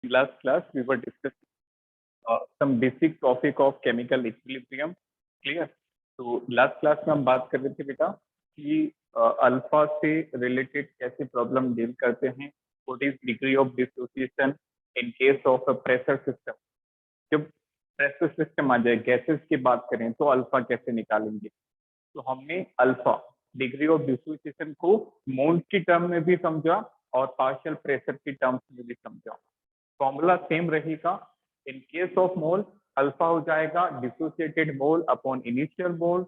last class we were discussing some basic topic of chemical equilibrium. Clear? तो last class में हम बात कर रहे थे बेटा कि अल्फा से रिलेटेड कैसे प्रॉब्लम डील करते हैं, what is degree of dissociation in case of a pressure system. जब प्रेशर सिस्टम आ जाए, गैसेस की बात करें तो अल्फा कैसे निकालेंगे। तो हमने अल्फा डिग्री ऑफ डिसोसिएशन को मोल की टर्म में भी समझा और पार्शियल प्रेशर की टर्म्स में भी समझा। फॉर्मूला सेम रहेगा। In case of mole alpha हो जाएगा डिसोसिएटेड मोल अपॉन इनिशियल मोल,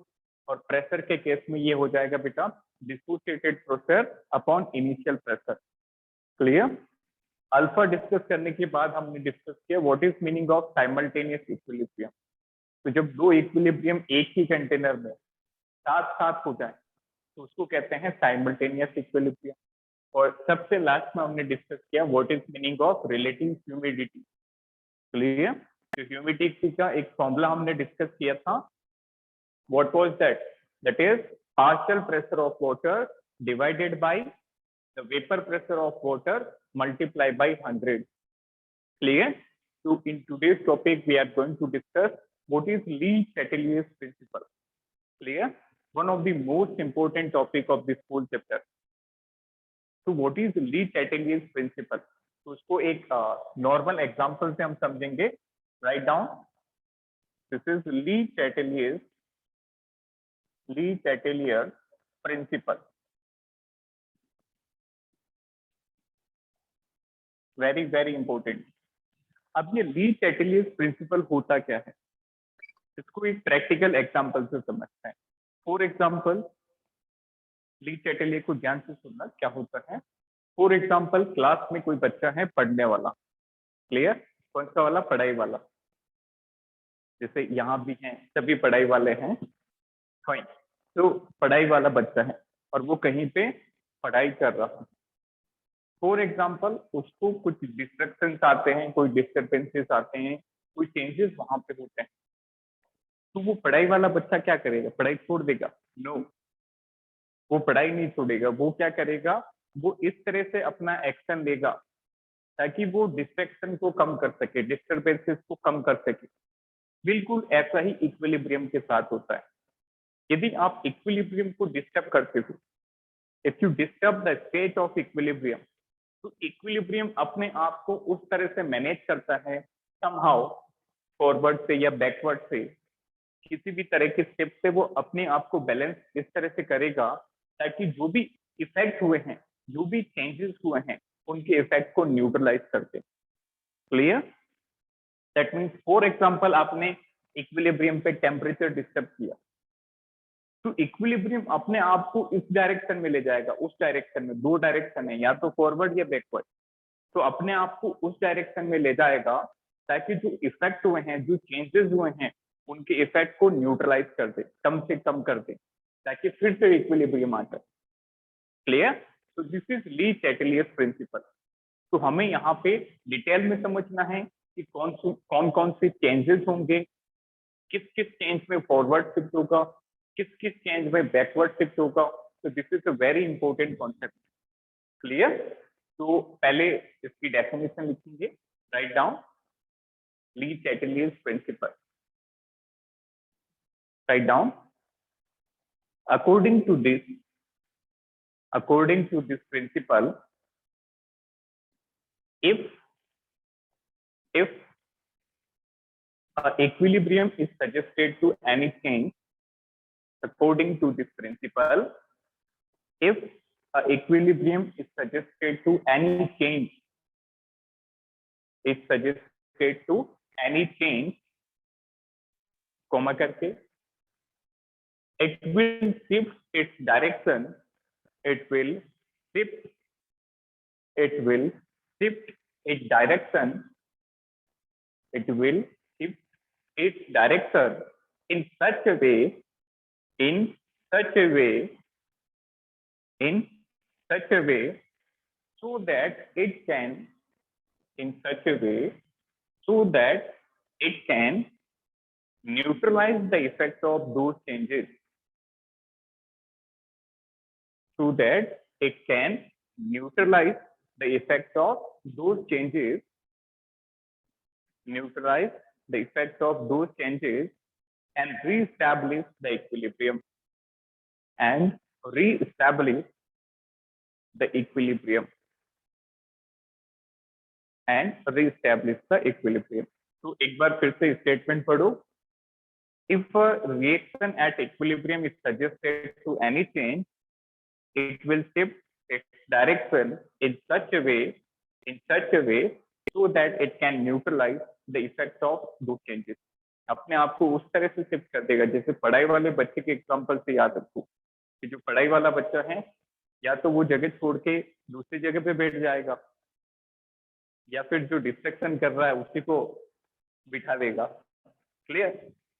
और प्रेशर के केस में ये हो जाएगा बेटा dissociated pressure upon initial pressure. Clear? Alpha discuss करने के बाद हमने डिस्कस किया what is meaning of simultaneous equilibrium. तो जब दो इक्विलिब्रियम एक ही कंटेनर में साथ साथ हो जाए तो उसको कहते हैं साइमल्टेनियस इक्विलिब्रियम। और सबसे लास्ट में हमने डिस्कस किया what is meaning of relative humidity. Clear? तो ह्यूमिडिटी का एक फॉर्मूला हमने डिस्कस किया था। What was that? That is partial pressure of water divided by the vapour pressure of water multiply by 100। Clear? तो in today's topic we are going to discuss what is Le Chatelier's principle. Clear? one of the most important topic of this whole chapter. तो what is Le Chatelier's principle, तो उसको एक normal example से हम समझेंगे। Right down, this is Le Chatelier principle. Very very important. अब ये ली Chatelier's principal होता क्या है, इसको एक प्रैक्टिकल एग्जांपल से समझते हैं। फॉर एग्जांपल, ली चैटेलियर को ध्यान से सुनना क्या होता है। फॉर एग्जाम्पल, क्लास में कोई बच्चा है पढ़ने वाला। क्लियर? कौन सा वाला? पढ़ाई वाला। जैसे यहाँ भी हैं, सभी पढ़ाई वाले हैं। फाइन। तो पढ़ाई वाला बच्चा है और वो कहीं पे पढ़ाई कर रहा है। फॉर एग्जाम्पल, उसको कुछ डिस्ट्रक्शंस आते हैं, कोई डिस्टर्बेंसेस आते हैं, कोई चेंजेस वहां पे होते हैं। तो वो पढ़ाई वाला बच्चा क्या करेगा? पढ़ाई छोड़ देगा? नो, वो पढ़ाई नहीं छोड़ेगा। वो क्या करेगा? वो इस तरह से अपना एक्शन लेगा ताकि वो डिस्ट्रैक्शन को कम कर सके, डिस्टर्बेंसेस को कम कर सके। बिल्कुल ऐसा ही इक्विलिब्रियम के साथ होता है। यदि आप इक्विलिब्रियम को डिस्टर्ब करते हो, if you disturb the state of equilibrium, तो इक्विलिब्रियम अपने आप को उस तरह से मैनेज करता है समहाउ, फॉरवर्ड से या बैकवर्ड से, किसी भी तरह के स्टेप से वो अपने आप को बैलेंस इस तरह से करेगा ताकि जो भी इफेक्ट हुए हैं, जो भी चेंजेस हुए हैं, उनके इफेक्ट को न्यूट्रलाइज करते। Clear? That means for example, आपने इक्विलिब्रियम पे टेम्परेचर डिस्टर्ब किया, तो इक्विलिब्रियम अपने आप को इस डायरेक्शन में ले जाएगा, उस डायरेक्शन में। दो डायरेक्शन है, या तो फॉरवर्ड या बैकवर्ड। तो अपने आप को उस डायरेक्शन में ले जाएगा ताकि जो इफेक्ट हुए हैं, जो चेंजेस हुए हैं, उनके इफेक्ट को न्यूट्रलाइज कर दे, कम से कम कर दे, ताकि फिर से इक्विलिब्रियम आ जाए। क्लियर? तो this is Le Chatelier's principle. तो हमें यहाँ पे डिटेल में समझना है कि कौन कौन से चेंजेस होंगे, किस किस चेंज में फॉरवर्ड शिफ्ट होगा, किस किस चेंज में बैकवर्ड शिफ्ट होगा। तो this is a very important concept. Clear? तो पहले इसकी डेफिनेशन लिखेंगे। Right down, Le Chatelier's principle. Right down, according to this principle, if equilibrium is suggested to any change, according to this principle, if equilibrium is suggested to any change, comma करके, it will shift its direction, it will shift its direction, it will shift its direction in such a way, so that it can, neutralize the effect of those changes, neutralize the effect of those changes and re-establish the equilibrium and re-establish the equilibrium and re-establish the equilibrium. तो एक बार फिर से statement पढ़ो. If a reaction at equilibrium is subjected to any change, it will shift its direction in such a way so that it can neutralize the effect of those changes. अपने आप को उस तरह से शिफ्ट कर देगा जैसे पढ़ाई वाले बच्चे के एग्जांपल से याद रखो कि जो पढ़ाई वाला बच्चा है या तो वो जगह छोड़ के दूसरी जगह पे बैठ जाएगा या फिर जो डिस्ट्रैक्शन कर रहा है उसी को बिठा देगा. क्लियर?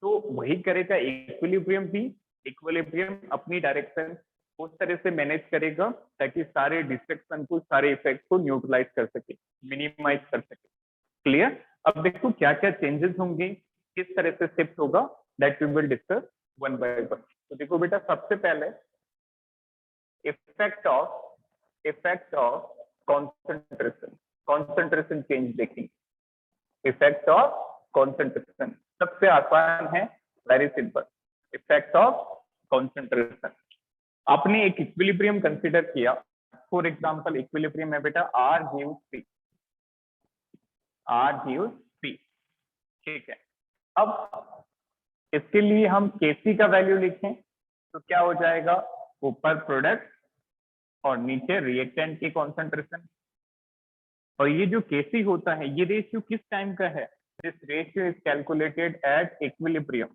तो वही करेगा इक्विलिब्रियम अपनी डायरेक्शन उस तरह से मैनेज करेगा ताकि सारे डिस्ट्रैक्शन को, सारे इफेक्ट को न्यूट्रलाइज कर सके, मिनिमाइज कर सके. क्लियर? अब देखो क्या क्या चेंजेस होंगे, किस तरह से शिफ्ट होगा, that we will discuss one by one. तो देखो बेटा, सबसे पहले इफेक्ट ऑफ कॉन्सेंट्रेशन चेंज देखेंगे. इफेक्ट ऑफ कॉन्सेंट्रेशन सबसे आसान है, very simple. Effect of concentration, आपने एक इक्विलिब्रियम कंसीडर किया. फॉर एग्जांपल इक्विलिब्रियम है बेटा R gives P. ठीक है. अब इसके लिए हम Kc का वैल्यू लिखें तो क्या हो जाएगा, ऊपर प्रोडक्ट और नीचे रिएक्टेंट की कॉन्सेंट्रेशन. और ये जो Kc होता है ये रेशियो किस टाइम का है? This ratio is calculated at equilibrium.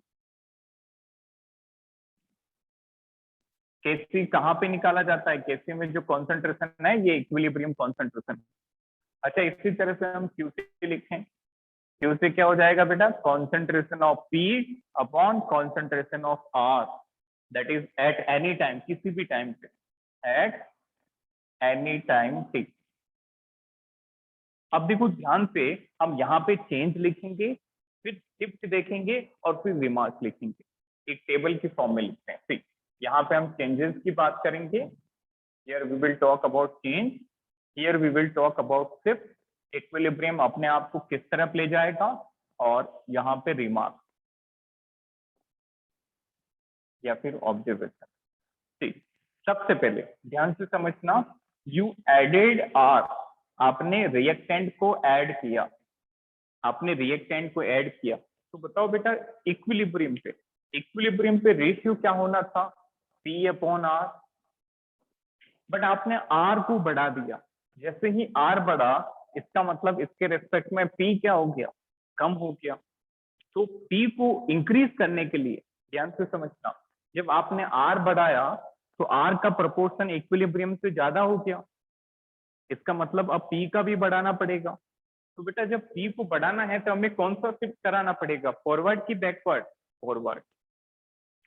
Kc कहाँ पे निकाला जाता है? Kc में जो कॉन्सेंट्रेशन है ये इक्विलिब्रियम कॉन्सेंट्रेशन. अच्छा, इसी तरह से हम Qc लिखें. Qc क्या हो जाएगा बेटा? Concentration of P upon concentration of R, that is at any time, किसी भी टाइम पे, एट एनी टाइम t. अब देखो ध्यान से, हम यहाँ पे चेंज लिखेंगे, फिर शिफ्ट देखेंगे और फिर रिमार्क लिखेंगे. एक टेबल की फॉर्म में लिखते हैं. ठीक, यहाँ पे हम चेंजेस की बात करेंगे. Here we will talk about change, here we will talk about shift. Equilibrium अपने आप को किस तरफ ले जाएगा, और यहाँ पे रिमार्क या फिर ऑब्जर्वेशन. ठीक, सबसे पहले ध्यान से समझना, यू एडेड R, आपने रिएक्टेंट को ऐड किया, तो बताओ बेटा इक्विलिब्रियम पे रेशियो क्या होना था? P upon R. बट आपने R को बढ़ा दिया. जैसे ही R बढ़ा, इसका मतलब इसके रेस्पेक्ट में P क्या हो गया? कम हो गया. तो P को इंक्रीज करने के लिए ध्यान से समझना, जब आपने R बढ़ाया तो R का प्रोपोर्शन इक्विलिब्रियम से ज्यादा हो गया. इसका मतलब अब P का भी बढ़ाना पड़ेगा. तो बेटा जब P को बढ़ाना है तो हमें कौन सा शिफ्ट कराना पड़ेगा, फॉरवर्ड की बैकवर्ड? फॉरवर्ड.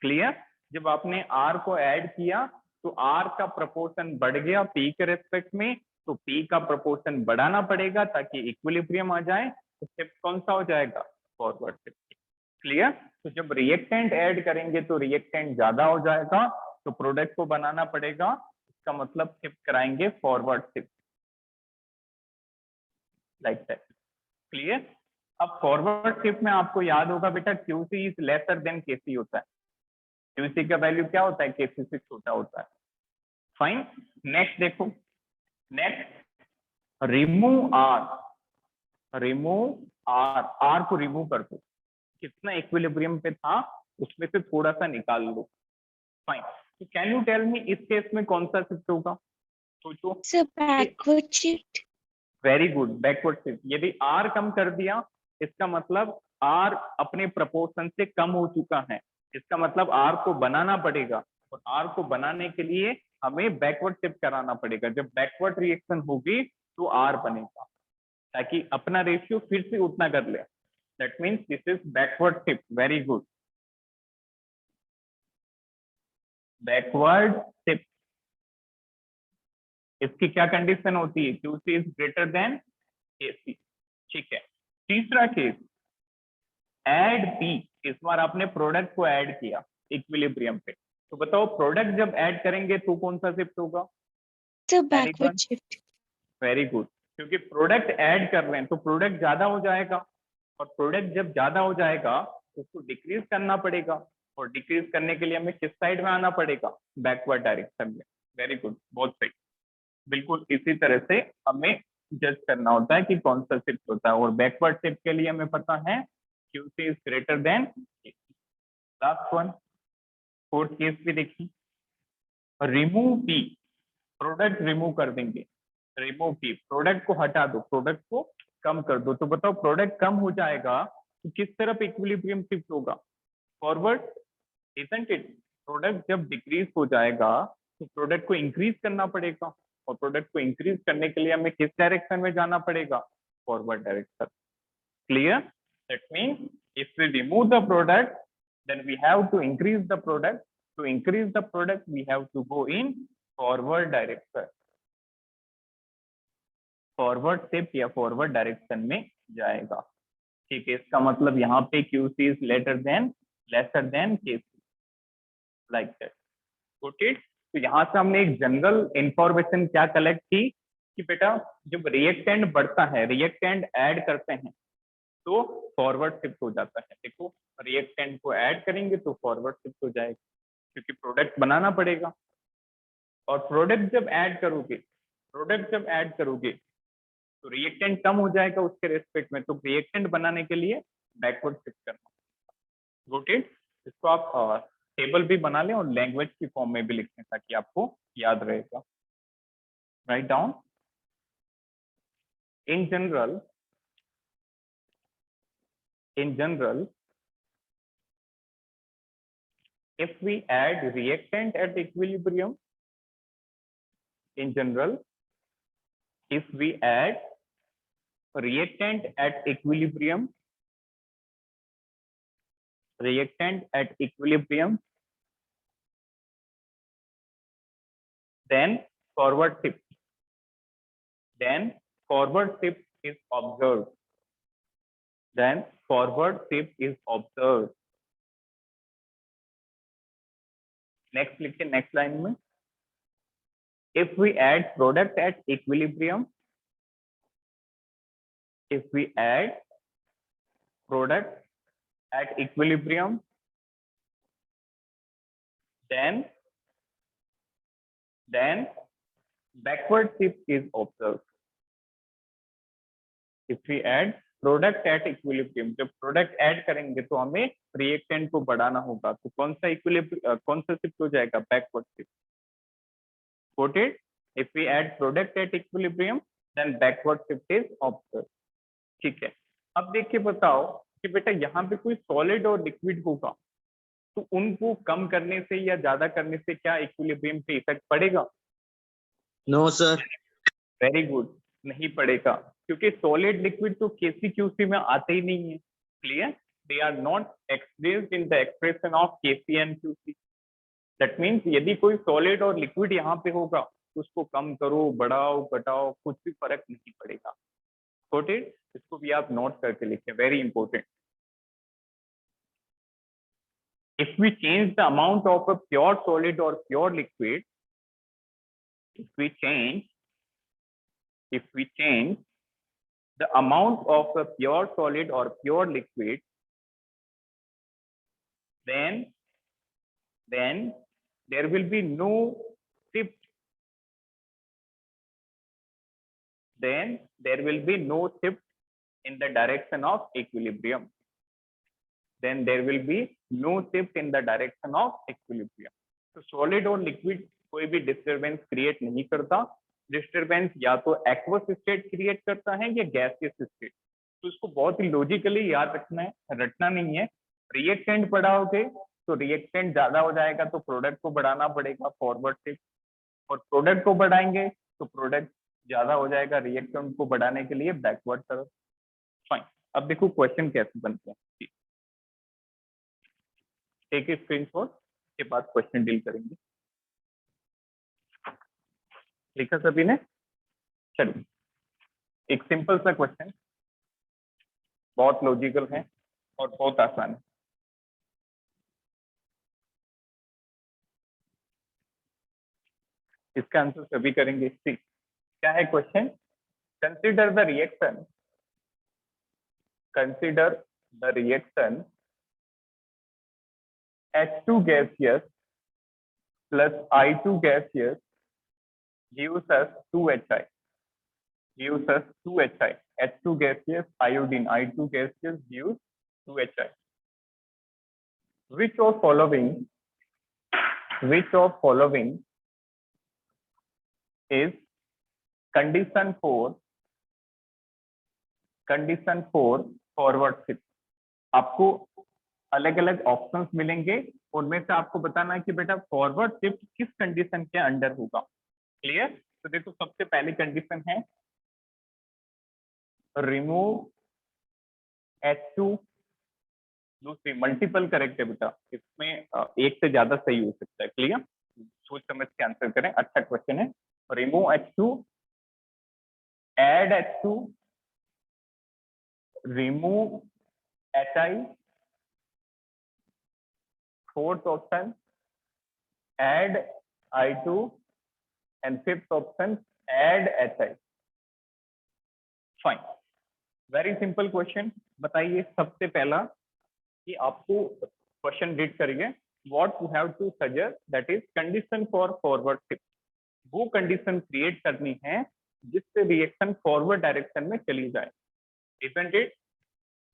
क्लियर? जब आपने R को ऐड किया तो R का प्रोपोर्शन बढ़ गया P के रेस्पेक्ट में, तो P का प्रोपोर्शन बढ़ाना पड़ेगा ताकि इक्विलिब्रियम आ जाए. तो शिफ्ट कौन सा हो जाएगा? Forward shift. क्लियर? तो जब रिएक्टेंट ऐड करेंगे तो रिएक्टेंट ज्यादा हो जाएगा, तो प्रोडक्ट को बनाना पड़ेगा. इसका मतलब शिफ्ट कराएंगे forward shift, like that. Clear? अब फॉरवर्ड शिफ्ट में आपको याद होगा बेटा Qc is lesser than Kc होता है. Qc का वैल्यू क्या होता है? Kc से छोटा होता है. फाइन. नेक्स्ट देखो, नेक्स्ट रिमूव R को रिमूव कर दो. कितना इक्विलिब्रियम पे था उसमें से थोड़ा सा निकाल लो. फाइन. तो कैन यू टेल मी इस केस में कौन सा शिफ्ट होगा? सोचो. Sir backward shift. Very good, backward shift. यदि R कम कर दिया, इसका मतलब R अपने प्रोपोर्शन से कम हो चुका है. इसका मतलब R को बनाना पड़ेगा, और R को बनाने के लिए हमें बैकवर्ड शिफ्ट कराना पड़ेगा. जब बैकवर्ड रिएक्शन होगी तो R बनेगा, ताकि अपना रेशियो फिर से उतना कर ले. That means this is backward shift. Very good, backward shift. इसकी क्या कंडीशन होती है? Qc is greater than Kc. ठीक है. तीसरा केस, ऐड P. इस बार आपने प्रोडक्ट को ऐड किया इक्विलिब्रियम पे. तो बताओ प्रोडक्ट जब ऐड करेंगे तो कौन सा शिफ्ट होगा? Sir backward shift. Very good, क्योंकि प्रोडक्ट ऐड कर रहे हैं तो प्रोडक्ट ज्यादा हो जाएगा. और प्रोडक्ट जब ज्यादा हो जाएगा तो उसको डिक्रीज करना पड़ेगा, और डिक्रीज करने के लिए हमें किस साइड में आना पड़ेगा, बैकवर्ड डायरेक्शन में। वेरी गुड, बहुत सही। बिल्कुल इसी तरह से हमें जज करना होता है कि कौन सा शिफ्ट होता है, और बैकवर्ड शिफ्ट के लिए हमें पता है QC is greater than. Last one, fourth case भी देखिए, रिमूव पी, प्रोडक्ट रिमूव कर देंगे, रिमूव पी, प्रोडक्ट को हटा दो, प्रोडक्ट को कम कर दो। तो बताओ प्रोडक्ट कम हो जाएगा तो किस तरफ इक्विलिब्रियम शिफ्ट होगा, फॉरवर्ड, इजंट इट। प्रोडक्ट जब डिक्रीज हो जाएगा तो प्रोडक्ट को इंक्रीज करना पड़ेगा, और प्रोडक्ट को इंक्रीज करने के लिए हमें किस डायरेक्शन में जाना पड़ेगा, forward direction. Clear? That means if we remove the product then we have to increase the product. To increase the product we have to go in forward direction, forward shift या forward direction में जाएगा। ठीक है, इसका मतलब यहाँ पे QC is lesser than KC, like that. Okay, तो यहाँ से हमने एक जनरल इंफॉर्मेशन क्या कलेक्ट की कि बेटा जब रिएक्टेंट बढ़ता है, रिएक्टेंट ऐड करते हैं तो फॉरवर्ड शिफ्ट हो जाता है। देखो रिएक्टेंट को ऐड करेंगे तो फॉरवर्ड शिफ्ट हो जाएगा, क्योंकि प्रोडक्ट बनाना पड़ेगा। और प्रोडक्ट जब ऐड करोगे तो रिएक्टेंट कम हो जाएगा उसके रेस्पेक्ट में, तो रिएक्टेंट बनाने के लिए बैकवर्ड शिफ्ट करना। Got it? इसको आप टेबल भी बना लें और लैंग्वेज की फॉर्म में भी लिख लें ताकि आपको याद रहेगा। Write down, in general if we add reactant at equilibrium, in general if we add reactant at equilibrium, then forward shift is observed, next लिखिए, next line में, if we add product at equilibrium, then backward shift is observed. If we add product at equilibrium, जब product add करेंगे तो हमें reactant को बढ़ाना होगा, तो कौन सा शिफ्ट हो जाएगा, backward shift. Got it? If we add product at equilibrium then backward shift is observed. ठीक है, अब देखिए बताओ कि बेटा यहाँ पे कोई सॉलिड और लिक्विड होगा तो उनको कम करने से या ज्यादा करने से क्या इक्विलिब्रियम पे इफेक्ट पड़ेगा? No sir. वेरी गुड, नहीं पड़ेगा, क्योंकि सॉलिड लिक्विड तो KC QC में आते ही नहीं है। Clear? They are not expressed in the expression of KC and QC। That means यदि कोई सॉलिड और लिक्विड यहाँ पे होगा तो उसको कम करो, बढ़ाओ, घटाओ, कुछ भी फर्क नहीं पड़ेगा। Got it? इसको भी आप नोट करके लिखें, very important. If we change the amount of a pure solid or pure liquid, if we change the amount of a pure solid or pure liquid, then there will be no shift. Then there will be no shift in the direction of equilibrium. Then there will be no shift in the direction of equilibrium. तो solid और liquid कोई भी disturbance create नहीं करता। Disturbance या तो aqueous state create करता है या गैसियस स्टेट। तो इसको बहुत ही लॉजिकली याद रखना है, रटना नहीं है। रिएक्टेंट बढ़ाओगे तो रिएक्टेंट ज्यादा हो जाएगा तो प्रोडक्ट को बढ़ाना पड़ेगा, फॉरवर्ड शिफ्ट, और प्रोडक्ट को बढ़ाएंगे तो प्रोडक्ट ज्यादा हो जाएगा, रिएक्टेंट को बढ़ाने के लिए बैकवर्ड तरफ। फाइन, अब देखो क्वेश्चन कैसे बनते हैं। टेक ए स्क्रीनशॉट, के बाद क्वेश्चन डील करेंगे। लिखा सभी ने? चलिए, एक सिंपल सा क्वेश्चन, बहुत लॉजिकल है और बहुत आसान है। इसका आंसर सभी करेंगे। ठीक, क्या है question? Consider the reaction consider the reaction H2 gaseous plus I2 gaseous gives us 2HI. Gives us 2HI. H2 gaseous, iodine, I2 gaseous gives 2HI. Which of following is condition for forward shift? आपको अलग अलग options मिलेंगे, उनमें से आपको बताना है कि बेटा फॉरवर्ड शिफ्ट किस कंडीशन के अंडर होगा। क्लियर? तो देखो सबसे पहली कंडीशन है रिमूव H2, दूसरी मल्टीपल करेक्ट है बेटा, इसमें एक से ज्यादा सही हो सकता है। क्लियर? सोच समझ के आंसर करें, अच्छा क्वेश्चन है। Remove H2, add H2, remove HI, fourth option add I2 and fifth option add HI। Fine, very simple question. बताइए सबसे पहला कि आपको क्वेश्चन रीड करिए, what you have to suggest that is condition for forward shift. वो condition create करनी है जिससे रिएक्शन फॉरवर्ड डायरेक्शन में चली जाए, इजंट इट?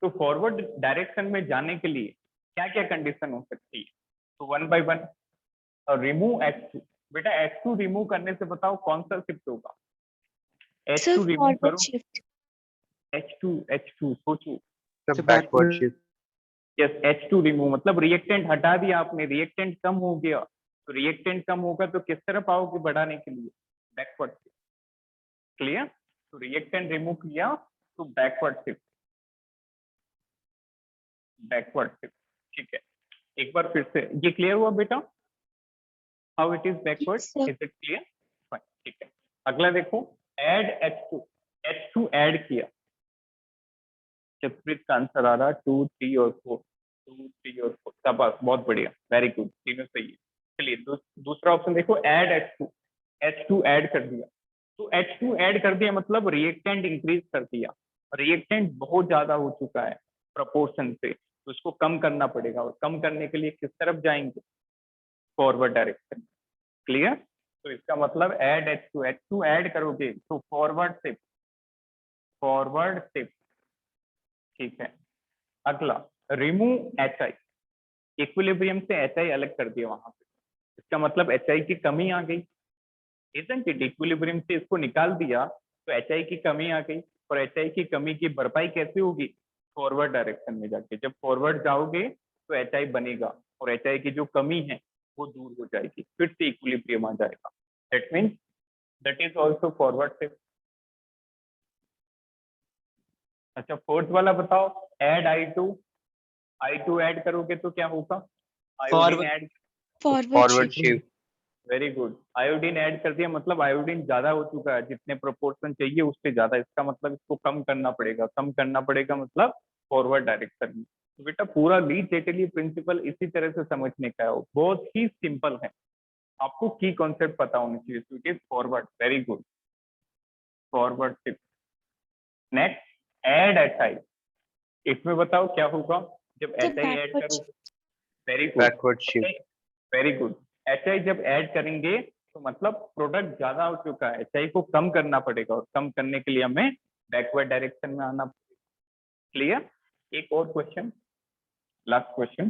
तो फॉरवर्ड डायरेक्शन में जाने के लिए क्या क्या कंडीशन हो सकती है? तो one by one. Remove H2, बेटा H2 रिमूव करने से बताओ कौन सा शिफ्ट होगा? Sir, H2 रिमूव forward करो, shift. H2 सोचो। The backward shift. Yes, H2 remove मतलब रिएक्टेंट हटा दिया आपने, रिएक्टेंट कम हो गया। तो रिएक्टेंट कम होगा तो किस तरफ आओगे बढ़ाने के लिए? Backward shift. क्लियर? तो रिएक्टेंट रिमूव किया तो बैकवर्ड शिफ्ट, ठीक है। एक बार फिर से ये क्लियर हुआ बेटा, how it is backward? Yes, sir. Is it clear? Fine, ठीक है। अगला देखो, एड H2 ऐड किया, जसप्रीत का आंसर आ रहा 2, 3 और 4, 2, 3 और 4, शाबाश, बहुत बढ़िया, वेरी गुड, तीनों सही है। चलिए दूसरा ऑप्शन देखो, एड H2 ऐड कर दिया। तो H2 ऐड कर दिया मतलब रिएक्टेंट इंक्रीज कर दिया, रिएक्टेंट बहुत ज्यादा हो चुका है प्रोपोर्शन से, तो उसको कम करना पड़ेगा, और कम करने के लिए किस तरफ जाएंगे? Forward direction. क्लियर? तो इसका मतलब एड H2 ऐड करोगे तो फॉरवर्ड शिफ्ट, ठीक है। अगला रिमूव HI, इक्विलिब्रियम से HI अलग कर दिया वहां पे, इसका मतलब HI की कमी आ गई, इजंट इट? इक्विलिब्रियम से इसको निकाल दिया तो HI की कमी आ गई, और HI की कमी की भरपाई कैसे होगी? फॉरवर्ड डायरेक्शन में जाके। जब फॉरवर्ड जाओगे तो HI बनेगा, और HI की जो कमी है वो दूर हो जाएगी, फिर से इक्विलिब्रियम आ जाएगा। That means that is also forward shift. अच्छा, फोर्थ वाला बताओ, एड I2 ऐड करोगे तो क्या होगा? Iodine add, Forward shift. shift. Very good. Iodine add कर दिया मतलब आयोडीन ज्यादा हो चुका है, जितने प्रोपोर्शन चाहिए उससे ज्यादा, इसका मतलब इसको कम करना पड़ेगा मतलब फॉरवर्ड डायरेक्शन में। तो बेटा पूरा ली टेटली प्रिंसिपल इसी तरह से समझने का है, बहुत ही सिंपल है, आपको की कॉन्सेप्ट पता होनी चाहिए। तो it is forward, very good, forward shift. Next add HI, इसमें बताओ क्या होगा जब The HI ऐड backward करो? shift. Very good, Backward shift. Very good. HI जब ऐड करेंगे तो मतलब प्रोडक्ट ज्यादा हो चुका है, HI को कम करना पड़ेगा, और कम करने के लिए हमें बैकवर्ड डायरेक्शन में आना पड़ेगा। क्लियर? एक और क्वेश्चन, लास्ट क्वेश्चन,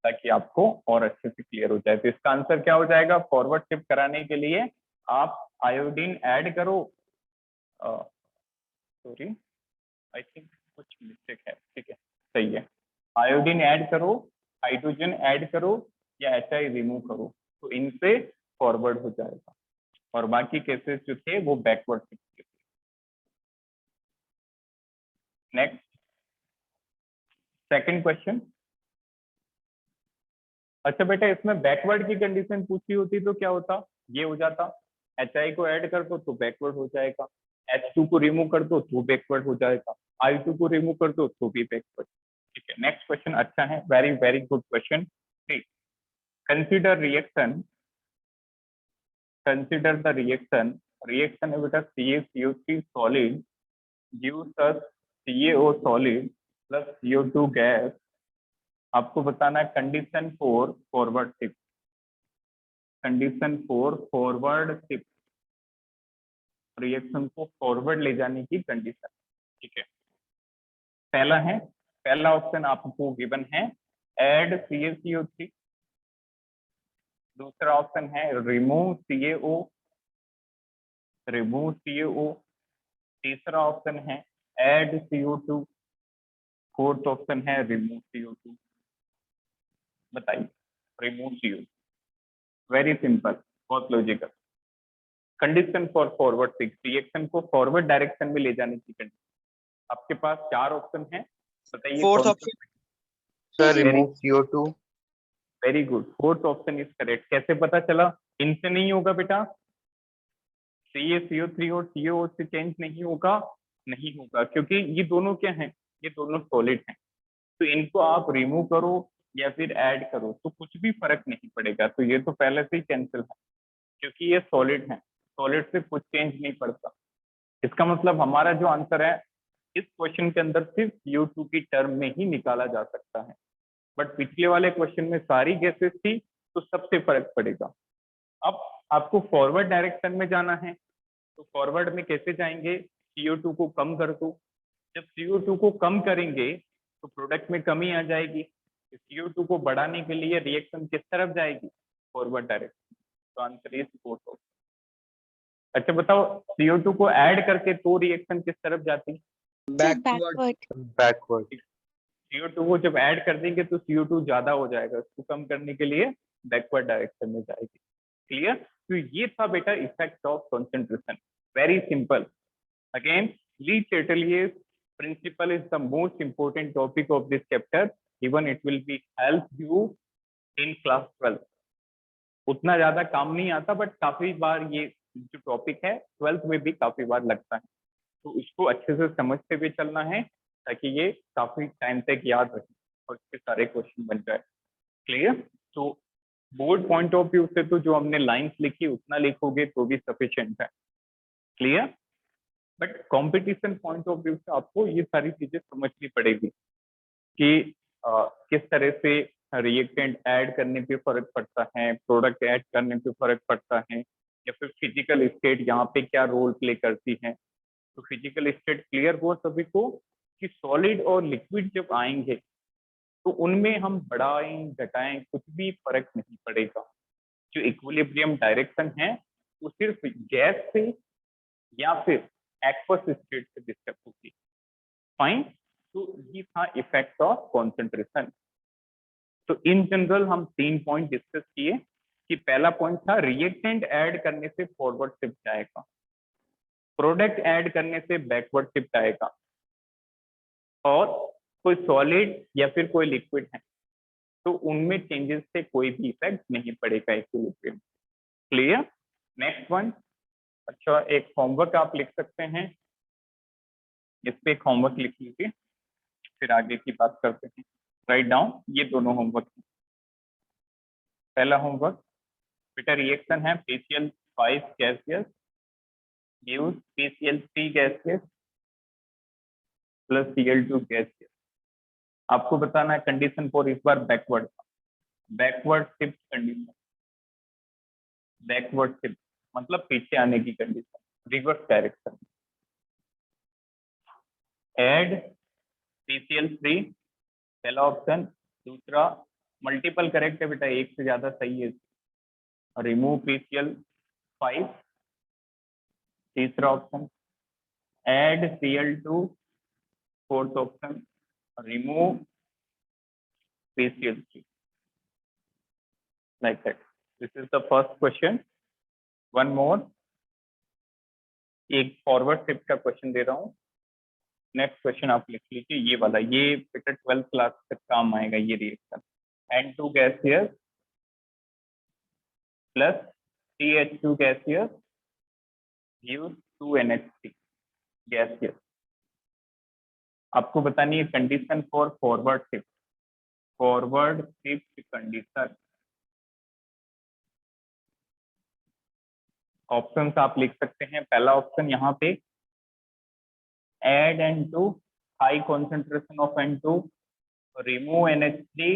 ताकि आपको और अच्छे से क्लियर हो जाए। तो इसका आंसर क्या हो जाएगा? फॉरवर्ड शिफ्ट कराने के लिए आप आयोडीन ऐड करो, सॉरी आई थिंक कुछ मिस्टेक है, ठीक है, सही है। आयोडीन ऐड करो, हाइड्रोजन ऐड करो, या HI रिमूव करो, तो इनसे फॉरवर्ड हो जाएगा, और बाकी केसेस जो थे वो बैकवर्ड शिफ्ट थे। Next, second question. अच्छा बेटा, इसमें बैकवर्ड की कंडीशन पूछी होती तो क्या होता? ये हो जाता, HI को ऐड कर दो तो बैकवर्ड हो जाएगा, H2 को रिमूव कर दो तो बैकवर्ड हो जाएगा, I2 को रिमूव कर दो तो भी बैकवर्ड। ठीक है, नेक्स्ट क्वेश्चन अच्छा है, very very good question. Consider the reaction है बेटा, CaCO3 solid gives us CaO solid plus CO2 gas. आपको बताना है condition for forward shift, condition for forward shift, reaction को फॉरवर्ड ले जाने की कंडीशन। ठीक है, पहला ऑप्शन आपको गिवन है ऐड CaCO3, दूसरा ऑप्शन है रिमूव CaO, तीसरा ऑप्शन है ऐड CO2, फोर्थ ऑप्शन है रिमूव CO2। बताइए, रिमूव CO2, वेरी सिंपल, बहुत logical. Condition for forward shift, reaction को फॉरवर्ड डायरेक्शन में ले जाने की कंडीशन। आपके पास 4 ऑप्शन है, बताइए फोर्थ कौन ऑप्शन सा। Sir remove CO2. Very good, fourth option is correct. कैसे पता चला? इनसे नहीं होगा बेटा, CaCO3 और CO से चेंज नहीं होगा, नहीं होगा, क्योंकि ये दोनों क्या हैं, ये दोनों सॉलिड हैं। तो इनको आप रिमूव करो या फिर ऐड करो तो कुछ भी फर्क नहीं पड़ेगा, तो ये तो पहले से ही कैंसिल है, क्योंकि ये सॉलिड है, सॉलिड से कुछ चेंज नहीं पड़ता। इसका मतलब हमारा जो आंसर है इस क्वेश्चन के अंदर सिर्फ CO2 की टर्म में ही निकाला जा सकता है, बट पिछले वाले क्वेश्चन में सारी गैसेस थी तो सबसे फर्क पड़ेगा। अब आपको फॉरवर्ड डायरेक्शन में जाना है, तो फॉरवर्ड में कैसे जाएंगे? CO2 को कम कर दो, जब CO2 को कम करेंगे तो प्रोडक्ट में कमी आ जाएगी। CO2 को बढ़ाने के लिए रिएक्शन किस तरफ जाएगी? Forward direction. तो आंसर इज फोर्थ। अच्छा बताओ, CO2 को ऐड करके तो रिएक्शन किस तरफ जाती? Sir backward. Backward. Backward. CO2 को जब ऐड कर देंगे तो CO2 ज्यादा हो जाएगा, उसको कम करने के लिए बैकवर्ड डायरेक्शन में जाएगी। क्लियर? तो ये था बेटा effect of concentration, very simple. Again, le Chatelier's principle is the most important topic of this chapter, even it will be help you in class 12। उतना ज्यादा काम नहीं आता, बट काफी बार ये जो टॉपिक है 12th में भी काफी बार लगता है, तो इसको अच्छे से समझते हुए चलना है ताकि ये काफी टाइम तक याद रहे और इसके सारे क्वेश्चन बन जाए। क्लियर? तो बोर्ड पॉइंट ऑफ व्यू से तो जो हमने लाइंस लिखी उतना लिखोगे तो भी सफिशिएंट है। Clear? But competition point of view से आपको ये सारी चीजें समझनी पड़ेगी कि किस तरह से रिएक्टेंट ऐड करने पे फर्क पड़ता है, प्रोडक्ट ऐड करने पे फर्क पड़ता है, या फिर फिजिकल स्टेट यहाँ पे क्या रोल प्ले करती है। तो फिजिकल स्टेट क्लियर हुआ सभी को कि सॉलिड और लिक्विड जब आएंगे तो उनमें हम बढ़ाएं घटाएं कुछ भी फर्क नहीं पड़ेगा। जो इक्विलिब्रियम डायरेक्शन है वो सिर्फ गैस से या फिर एक्वस स्टेट से डिस्टर्ब होगी। फाइन, तो ये था इफेक्ट ऑफ कॉन्सेंट्रेशन। तो इन जनरल हम 3 पॉइंट डिस्कस किए कि पहला पॉइंट था रिएक्टेंट ऐड करने से फॉरवर्ड शिफ्ट आएगा, प्रोडक्ट ऐड करने से बैकवर्ड शिफ्ट आएगा, और कोई सॉलिड या फिर कोई लिक्विड है तो उनमें चेंजेस से कोई भी इफेक्ट नहीं पड़ेगा इक्विलिब्रियम। क्लियर? Next one. अच्छा, एक होमवर्क आप लिख सकते हैं, इस पे एक होमवर्क लिख लीजिए, फिर आगे की बात करते हैं। राइट डाउन ये दोनों होमवर्क। पहला होमवर्क बेटा, रिएक्शन है PCl5 gaseous gives PCl3 gaseous plus Cl2 gaseous. आपको बताना है कंडीशन फॉर, इस बार backward shift condition. Backward shift मतलब पीछे आने की condition, reverse direction. Add PCl3 पहला ऑप्शन, दूसरा मल्टीपल करेक्ट है बेटा, एक से ज्यादा सही है। रिमूव PCl5 तीसरा option, add Cl2 fourth option, remove PCl3, like that. This is the first question. One more, एक फॉरवर्ड शिफ्ट का क्वेश्चन दे रहा हूँ। नेक्स्ट क्वेश्चन आप लिख लीजिए, ये वाला, ये बेटा 12th क्लास तक काम आएगा ये reaction. N2 gaseous plus CH2 gaseous gives 2NH3 gaseous. आपको बतानी है condition for forward shift, forward shift condition. Options आप लिख सकते हैं। पहला ऑप्शन यहाँ पे add N2 high concentration of N2, remove NH3.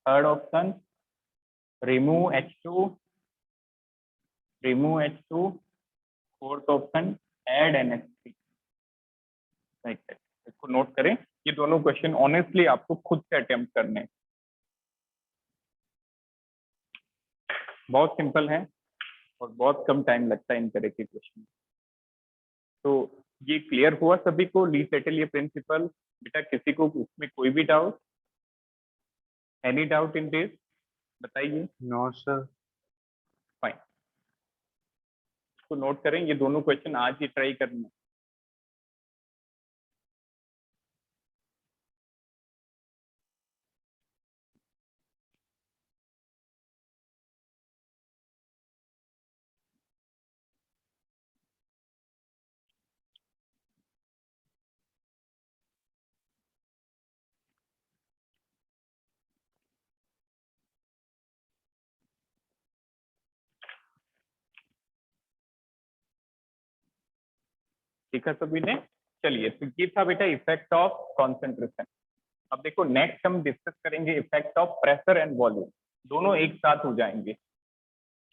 Third option, remove H2, remove H2. Fourth option, add NH3. Like that. इसको नोट करें, ये दोनों क्वेश्चन ऑनेस्टली आपको खुद से अटेम्प्ट करने हैं। बहुत सिंपल है और बहुत कम टाइम लगता है इन तरह के क्वेश्चन। तो ये क्लियर हुआ सभी को, ली सेटलियर प्रिंसिपल? बेटा किसी को इसमें कोई भी doubt, any doubt in this, बताइए। No, sir. फाइन, इसको नोट करें, ये दोनों क्वेश्चन आज ही ट्राई करना है। ठीक है सभी ने? चलिए, तो ये था बेटा इफेक्ट ऑफ कॉन्सेंट्रेशन। अब देखो नेक्स्ट हम डिस्कस करेंगे effect of pressure and volume, दोनों एक साथ हो जाएंगे।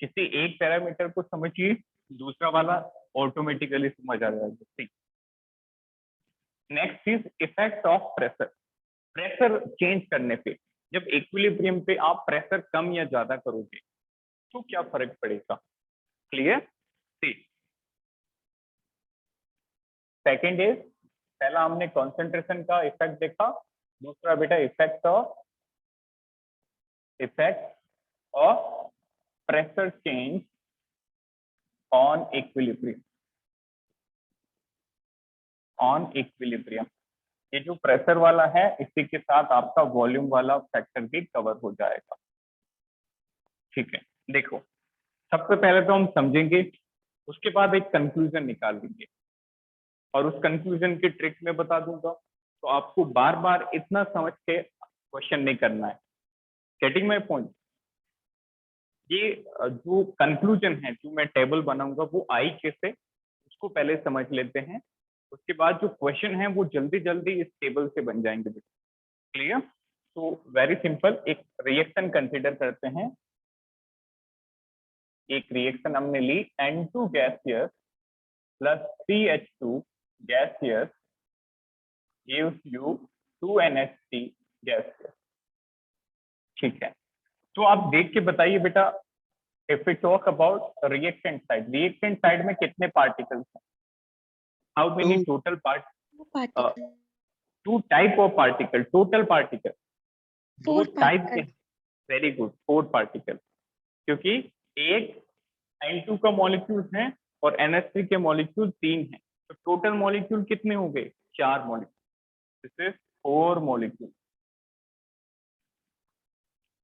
किसी एक पैरामीटर को समझिए, दूसरा वाला ऑटोमेटिकली समझ आ जाएगा। ठीक, next is effect of pressure. Pressure change करने पे, जब इक्विलिब्रियम पे आप प्रेशर कम या ज्यादा करोगे तो क्या फर्क पड़ेगा? क्लियर? ठीक, सेकेंड इज, पहला हमने कॉन्सेंट्रेशन का इफेक्ट देखा, दूसरा बेटा effect of pressure change on equilibrium. ये जो प्रेशर वाला है इसी के साथ आपका वॉल्यूम वाला फैक्टर भी कवर हो जाएगा। ठीक है, देखो सबसे पहले तो हम समझेंगे, उसके बाद एक कंक्लूजन निकालेंगे और उस कंक्लूजन की ट्रिक में बता दूंगा। तो आपको बार बार इतना समझ के क्वेश्चन नहीं करना है। Getting my point? ये जो कंक्लूजन है, जो मैं टेबल बनाऊंगा वो आई कैसे, उसको पहले समझ लेते हैं। उसके बाद जो क्वेश्चन है वो जल्दी जल्दी इस टेबल से बन जाएंगे। क्लियर? तो वेरी सिंपल, एक रिएक्शन कंसीडर करते हैं। एक रिएक्शन हमने ली, N2 gaseous plus 3H2 gaseous gives you 2NH3 gaseous. ठीक है, तो आप देख के बताइए बेटा, if we talk about reactant side में कितने पार्टिकल्स हैं? How many total particle, 2 type of particle, total particle 2 4 type के। particles, वेरी गुड, 4 पार्टिकल, क्योंकि एक N2 का मॉलिक्यूल है और NH3 के मॉलिक्यूल 3 हैं, तो टोटल मॉलिक्यूल कितने हो गए? 4 मॉलिक्यूल। This is 4 molecule.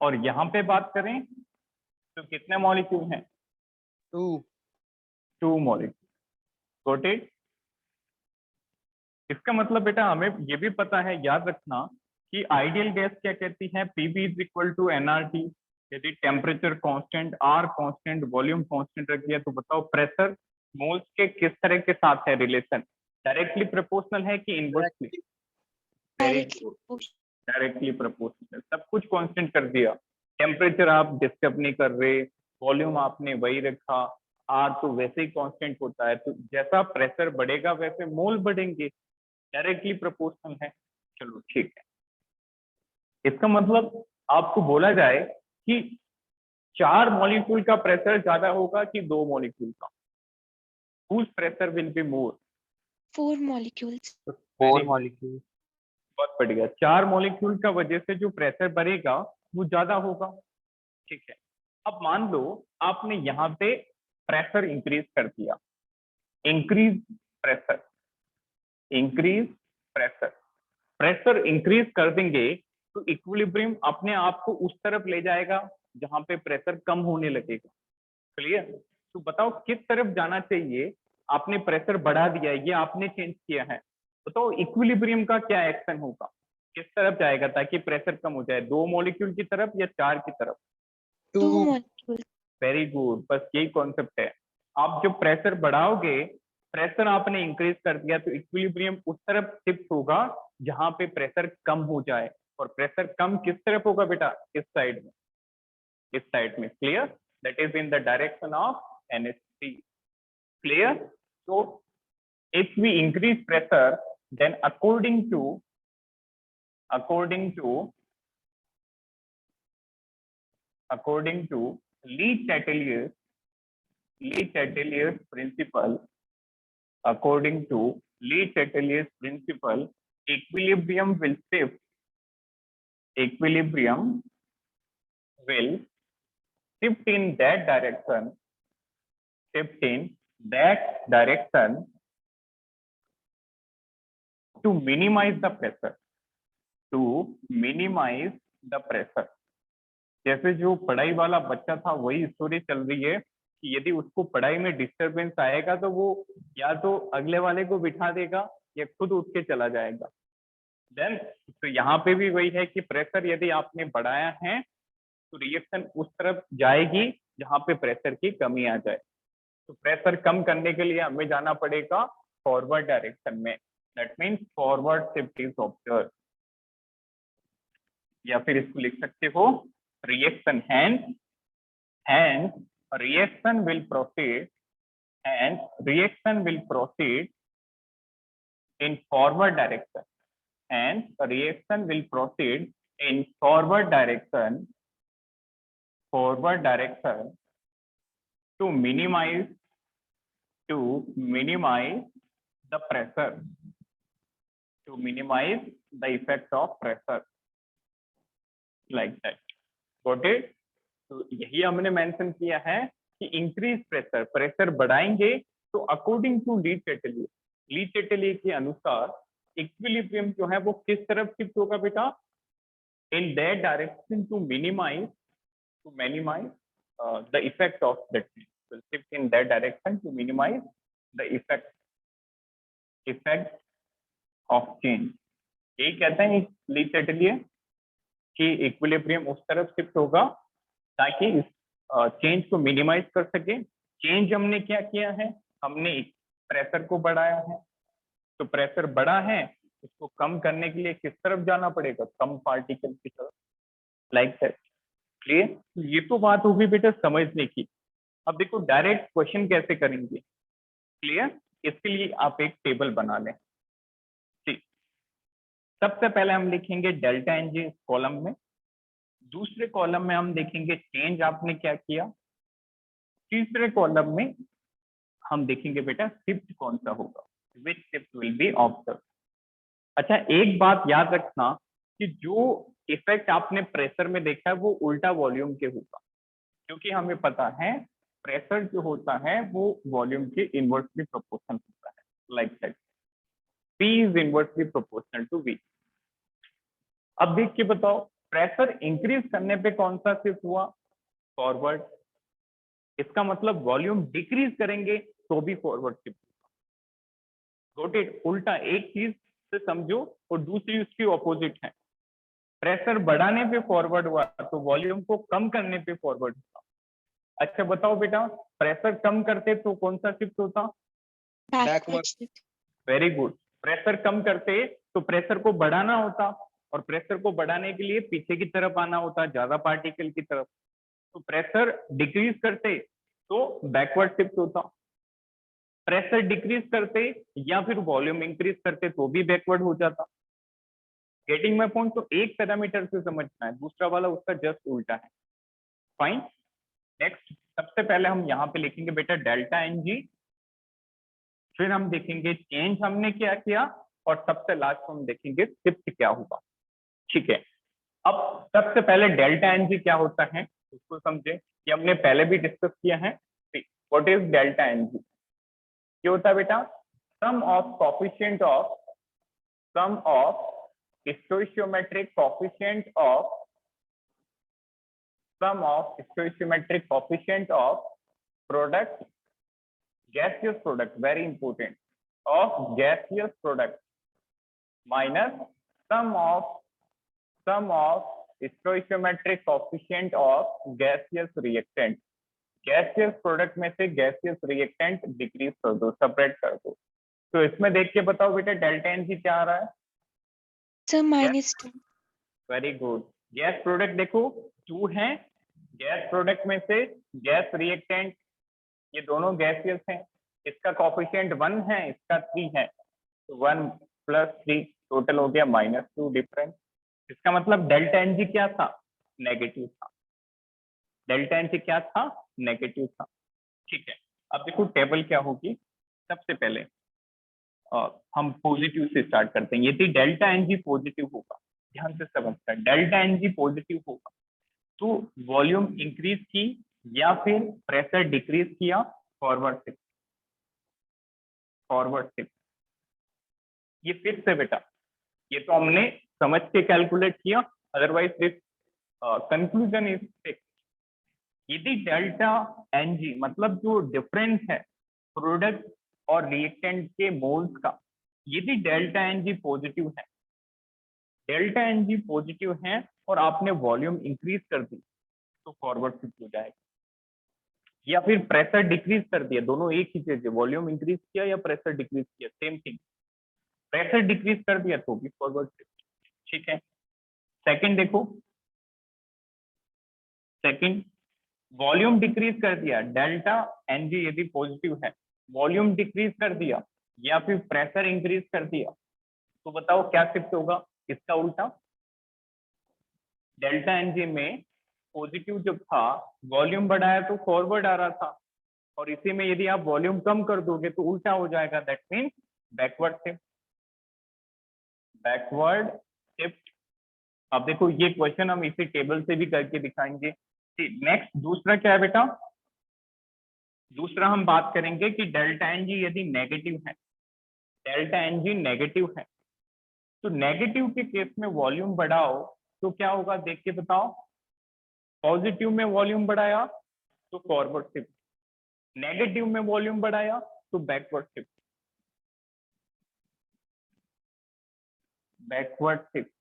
और यहाँ पे बात करें तो कितने मॉलिक्यूल हैं? 2 मॉलिक्यूल। Got it? इसका मतलब बेटा हमें ये भी पता है, याद रखना कि आइडियल गैस क्या कहती है, PV is equal to nRT। यदि temperature constant, R constant, volume constant रख दिया तो बताओ प्रेशर मोल्स के किस तरह के साथ है रिलेशन? डायरेक्टली प्रोपोर्शनल है कि इनवर्सली? Directly proportional. सब कुछ कांस्टेंट कर दिया, टेम्परेचर आप डिस्टर्ब नहीं कर रहे, वॉल्यूम आपने वही रखा, R तो वैसे ही कांस्टेंट होता है, तो जैसा प्रेशर बढ़ेगा वैसे मोल बढ़ेंगे, डायरेक्टली प्रोपोर्शनल है। चलो ठीक है, इसका मतलब आपको बोला जाए कि 4 मॉलिक्यूल का प्रेशर ज्यादा होगा कि 2 मॉलिक्यूल का? whose pressure will be more? 4 molecules, 4 molecules. बहुत बढ़िया, 4 मॉलिक्यूल का वजह से जो प्रेशर बढ़ेगा वो ज्यादा होगा। ठीक है, अब मान लो आपने यहाँ पे प्रेशर इंक्रीज कर दिया, इंक्रीज प्रेशर इंक्रीज कर देंगे तो इक्विलिब्रियम अपने आप को उस तरफ ले जाएगा जहां पे प्रेशर कम होने लगेगा। क्लियर? तो बताओ किस तरफ जाना चाहिए? आपने प्रेशर बढ़ा दिया, ये आपने चेंज किया है, बताओ इक्विलिब्रियम का क्या एक्शन होगा, किस तरफ जाएगा ताकि प्रेशर कम हो जाए? 2 मॉलिक्यूल की तरफ या 4 की तरफ? 2 molecules, वेरी गुड, बस यही कॉन्सेप्ट है। आप जब प्रेशर बढ़ाओगे प्रेशर आपने इंक्रीज कर दिया तो इक्विलिब्रियम उस तरफ शिफ्ट होगा जहां पे प्रेशर कम हो जाए, और प्रेशर कम किस तरफ होगा बेटा, इस साइड में, इस साइड में। Clear? That is in the direction of NH3। Clear? so if we increase pressure, then according to Lee-Chatelier principle, according to Lee-Chatelier principle, equilibrium will shift in that direction to minimize the pressure। जैसे जो पढ़ाई वाला बच्चा था वही story चल रही है कि यदि उसको पढ़ाई में डिस्टरबेंस आएगा तो वो या तो अगले वाले को बिठा देगा या खुद उठ के चला जाएगा। देन तो यहाँ पे भी वही है कि प्रेशर यदि आपने बढ़ाया है तो रिएक्शन उस तरफ जाएगी जहाँ पे प्रेशर की कमी आ जाए। तो प्रेशर कम करने के लिए हमें जाना पड़ेगा फॉरवर्ड डायरेक्शन में। That means forward shift is observe, या फिर इसको लिख सकते हो reaction, hence reaction will proceed in forward direction, to minimize the pressure, to minimize the effect of pressure, like that। Got it? तो यही हमने मेंशन किया है कि इंक्रीज प्रेशर बढ़ाएंगे तो अकॉर्डिंग टू ली चैटेलियर के अनुसार इक्विलिब्रियम जो है वो किस तरफ शिफ्ट होगा बेटा, in that direction to minimise the effect of that change, will shift in that direction to minimize the effect of change। यही कहते हैं ली चैटेलियर कि इक्विलिब्रियम उस तरफ शिफ्ट होगा ताकि इस चेंज को मिनिमाइज कर सके। चेंज हमने क्या किया है, हमने प्रेशर को बढ़ाया है, तो प्रेशर बढ़ा है, उसको कम करने के लिए किस तरफ जाना पड़ेगा, कम पार्टिकल की तरफ, लाइक दैट। क्लियर? ये तो बात होगी बेटा समझने की। अब देखो डायरेक्ट क्वेश्चन कैसे करेंगे। क्लियर? इसके लिए आप एक टेबल बना लें। ठीक, सबसे पहले हम लिखेंगे डेल्टा एनजी कॉलम में, दूसरे कॉलम में हम देखेंगे चेंज आपने क्या किया, तीसरे कॉलम में हम देखेंगे बेटा शिफ्ट कौन सा होगा, विच शिफ्ट विल बी ऑब्जर्व। अच्छा, एक बात याद रखना कि जो इफेक्ट आपने प्रेशर में देखा है वो उल्टा वॉल्यूम के होगा, क्योंकि हमें पता है प्रेशर जो होता है वो वॉल्यूम के इनवर्सली प्रोपोर्शनल होता है, like that. P is inversely proportional to V। अब देख के बताओ प्रेशर इंक्रीज करने पे कौन सा शिफ्ट हुआ, फॉरवर्ड। इसका मतलब वॉल्यूम डिक्रीज करेंगे तो भी फॉरवर्ड शिफ्ट होगा। Got it? उल्टा एक चीज से समझो और दूसरी उसकी ऑपोजिट है। प्रेशर बढ़ाने पे फॉरवर्ड हुआ तो वॉल्यूम को कम करने पे फॉरवर्ड हुआ। अच्छा बताओ बेटा, प्रेशर कम करते तो कौन सा शिफ्ट होता, Backward shift. Very good. Pressure कम करते तो प्रेशर को बढ़ाना होता, और प्रेशर को बढ़ाने के लिए पीछे की तरफ आना होता, ज्यादा पार्टिकल की तरफ। तो प्रेशर डिक्रीज करते तो बैकवर्ड शिफ्ट होता, प्रेशर डिक्रीज करते या फिर वॉल्यूम इंक्रीज करते तो भी बैकवर्ड हो जाता। Getting my point? तो एक पैरामीटर से समझना है, दूसरा वाला उसका जस्ट उल्टा है। फाइन। नेक्स्ट, सबसे पहले हम यहाँ पे लिखेंगे बेटा डेल्टा एनजी, फिर हम देखेंगे चेंज हमने क्या किया, और सबसे लास्ट में हम देखेंगे शिफ्ट क्या होगा। ठीक है, अब सबसे पहले डेल्टा एनजी क्या होता है उसको समझे, ये हमने पहले भी डिस्कस किया है। What is delta n g? क्या होता है बेटा, sum of coefficient of stoichiometric coefficient of product, gaseous product, very important, of gaseous product minus sum of stoichiometric coefficient of gaseous reactant, gaseous product में से गैसियस रिएक्टेंट डिक्रीज कर दो, separate कर दो। तो इसमें देख के बताओ बेटा डेल्टा एन जी क्या आ रहा है? Sir, -2. Very good. Gas product देखो 2 है, गैस प्रोडक्ट में से गैस रिएक्टेंट ये दोनों गैसियस हैं, इसका कोफिशिएंट 1 है, इसका 3 है, तो 1 + 3 टोटल हो गया -2 डिफरेंस। इसका मतलब डेल्टा एन जी क्या था? नेगेटिव था। डेल्टा एन जी क्या था? नेगेटिव था। ठीक है, अब देखो टेबल क्या होगी। सबसे पहले हम पॉजिटिव से स्टार्ट करते हैं। यदि डेल्टा एन जी पॉजिटिव होगा, ध्यान से समझना, डेल्टा एन जी पॉजिटिव होगा तो वॉल्यूम इंक्रीज की या फिर प्रेशर डिक्रीज किया? Forward shift, forward shift. ये फिर से बेटा, ये तो हमने समझ के कैलकुलेट किया, otherwise this conclusion is fix. यदि डेल्टा एन जी मतलब जो डिफरेंस है प्रोडक्ट और रिएक्टेंट के मोल्स का, यदि डेल्टा एन जी पॉजिटिव है, डेल्टा एन जी पॉजिटिव है और आपने वॉल्यूम इंक्रीज कर दी तो फॉरवर्ड शिफ्ट हो जाएगा, या फिर प्रेशर डिक्रीज कर दिया, दोनों एक ही चीज है, वॉल्यूम इंक्रीज किया या प्रेशर डिक्रीज किया, सेम थिंग। प्रेशर डिक्रीज कर दिया तो भी फॉरवर्ड शिफ्ट। ठीक है, सेकंड देखो, सेकंड वॉल्यूम डिक्रीज कर दिया, डेल्टा एन जी यदि पॉजिटिव है, वॉल्यूम डिक्रीज कर दिया या फिर प्रेशर इंक्रीज कर दिया, तो बताओ क्या शिफ्ट होगा? इसका उल्टा। डेल्टा एन जी में पॉजिटिव जब था, वॉल्यूम बढ़ाया तो फॉरवर्ड आ रहा था, और इसी में यदि आप वॉल्यूम कम कर दोगे तो उल्टा हो जाएगा, that means backward shift, backward shift. अब देखो ये क्वेश्चन हम इसी टेबल से भी करके दिखाएंगे। नेक्स्ट दूसरा क्या है बेटा? दूसरा हम बात करेंगे कि डेल्टा एन जी यदि नेगेटिव है, डेल्टा एन जी नेगेटिव है, तो नेगेटिव के केस में वॉल्यूम बढ़ाओ तो क्या होगा, देख के बताओ। पॉजिटिव में वॉल्यूम बढ़ाया तो फॉरवर्ड शिफ्ट, नेगेटिव में वॉल्यूम बढ़ाया तो बैकवर्ड शिफ्ट, बैकवर्ड शिफ्ट।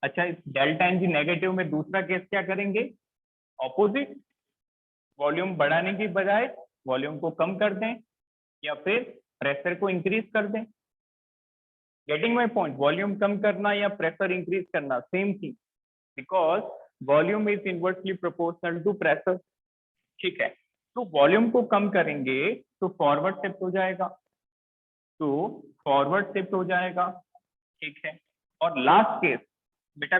अच्छा, इस डेल्टा एन जी नेगेटिव में दूसरा केस क्या करेंगे? ऑपोजिट, वॉल्यूम बढ़ाने की बजाय वॉल्यूम को कम कर दें या फिर प्रेशर को इंक्रीज कर दें। Getting my point? वॉल्यूम कम करना या प्रेशर इंक्रीज करना same thing, because volume is inversely proportional to pressure. ठीक है, तो वॉल्यूम को कम करेंगे तो फॉरवर्ड शिफ्ट हो जाएगा, तो फॉरवर्ड शिफ्ट हो जाएगा। ठीक है, और लास्ट केस बेटा,